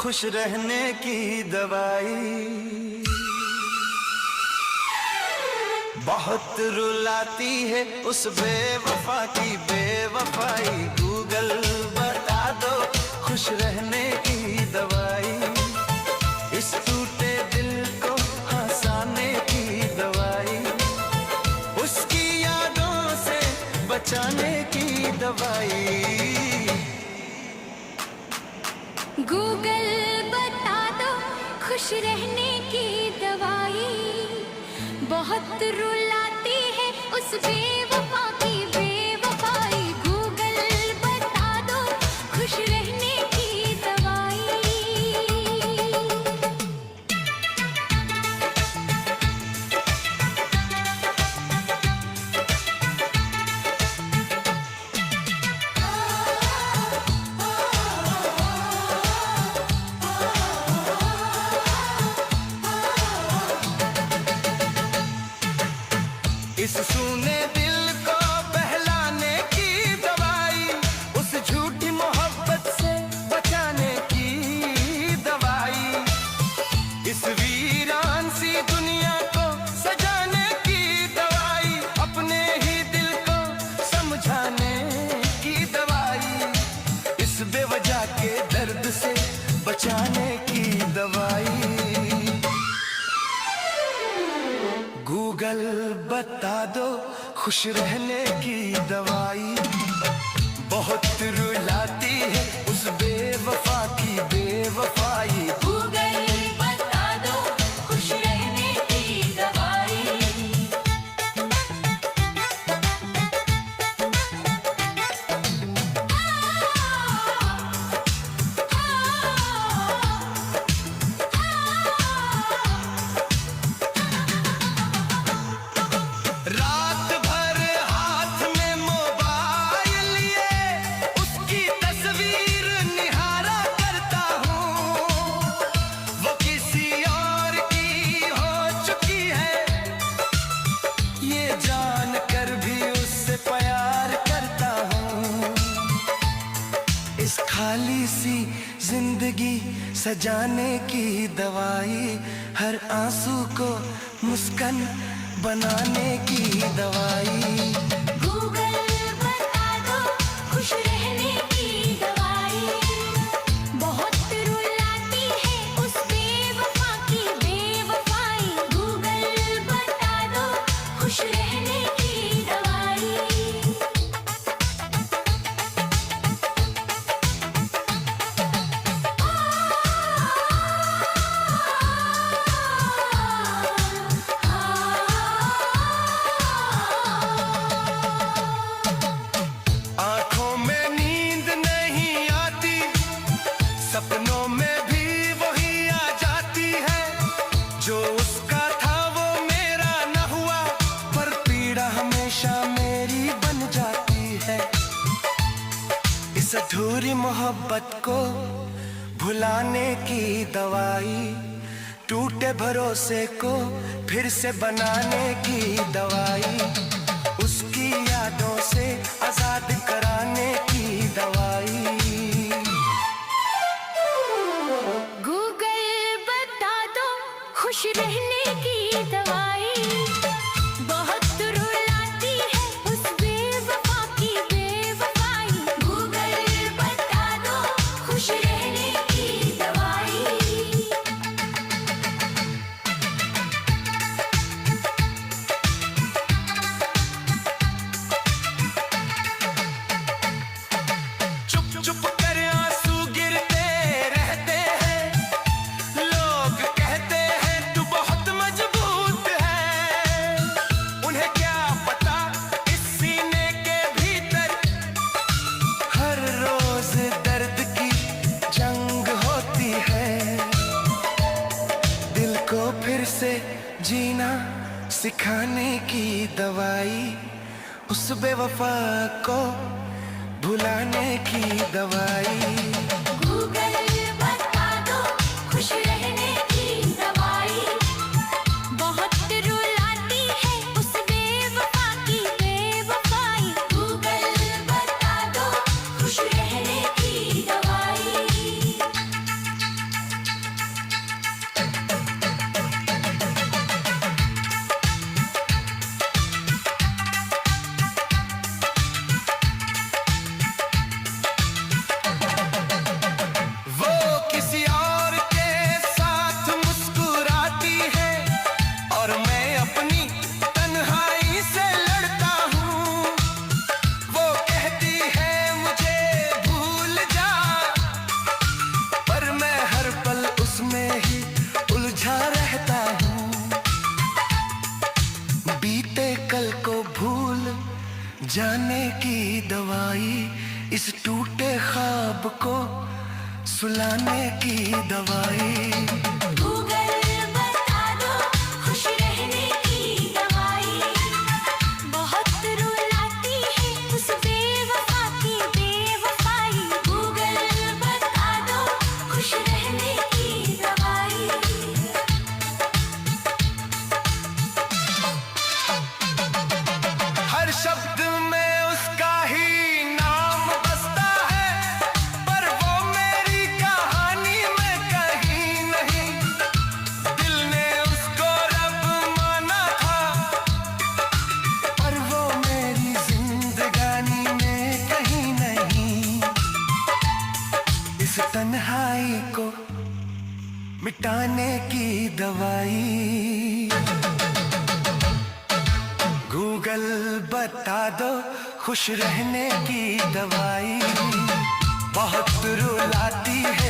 खुश रहने की दवाई। बहुत रुलाती है उस बेवफा की बेवफाई। गूगल बता दो खुश रहने की दवाई। इस टूटे दिल को हंसाने की दवाई। उसकी यादों से बचाने की दवाई। गूगल बता दो खुश रहने की दवाई। बहुत रुलाती है उस बेवफा की बेवफाई। गूगल बता दो खुश रहने की दवाई। इस सूने दिल को बहलाने की दवाई। उस झूठी मोहब्बत से बचाने की दवाई। इस वीरान सी दुनिया को सजाने की दवाई। अपने ही दिल को समझाने की दवाई। इस बेवजह के दर्द से बचाने की दवाई। गूगल बता दो खुश रहने की दवाई। बहुत रुलाती है उस बेवफा की बेवफाई। गूगल बता दो खुश रहने की दवाई। रात भर हाथ में मोबाइल लिए उसकी तस्वीर निहारा करता हूँ। वो किसी और की हो चुकी है ये जान कर भी उससे प्यार करता हूँ। इस खाली सी जिंदगी सजाने की दवाई। हर आंसू को मुस्कान बनाने की दवाई। गूगल बता दो खुश रहने की दवाई। बहुत रुलाती है उस बेवफा की बेवफाई। गूगल बता दो खुश रहने की दवाई। आंखों में नींद नहीं आती। सपनों में भी वही आ जाती है। जो उसका था वो मेरा न हुआ पर पीड़ा हमेशा मेरी बन जाती है। इस अधूरी मोहब्बत को भुलाने की दवाई। टूटे भरोसे को फिर से बनाने की दवाई। उसकी यादों से आजाद कराने की दवाई। गूगल बता दो खुश रहने की दवाई। बहुत रुलाती है उस बेवफा की बेवफाई। गूगल बता दो खुश रहने की दवाई। चुप चुप कर आंसू गिरते रहते हैं। लोग कहते हैं तू बहुत मजबूत है। उन्हें क्या पता इस सीने के भीतर हर रोज दर्द की जंग होती है। दिल को फिर से जीना सिखाने की दवाई। उस बेवफा को भुलाने की दवाई। गूगल बता दो खुश रहने की दवाई। बहुत रुलाती है उस बेवफा की बेवफाई। गूगल बता दो खुश रहने की दवाई। जाने की दवाई, इस टूटे ख्वाब को सुलाने की दवाई। गूगल बता दो खुश रहने की दवाई, बहुत रुलाती है उस बेवफा की बेवफाई। गूगल बता दो खुश रहने की दवाई। हर शब्द में उसका ही नाम बसता है, पर वो मेरी कहानी में कहीं नहीं। दिल ने उसको रब माना था, पर वो मेरी जिंदगानी में कहीं नहीं। इस तन्हाई को मिटाने की दवाई। गूगल बता दो खुश रहने की दवाई, बहुत रुलाती है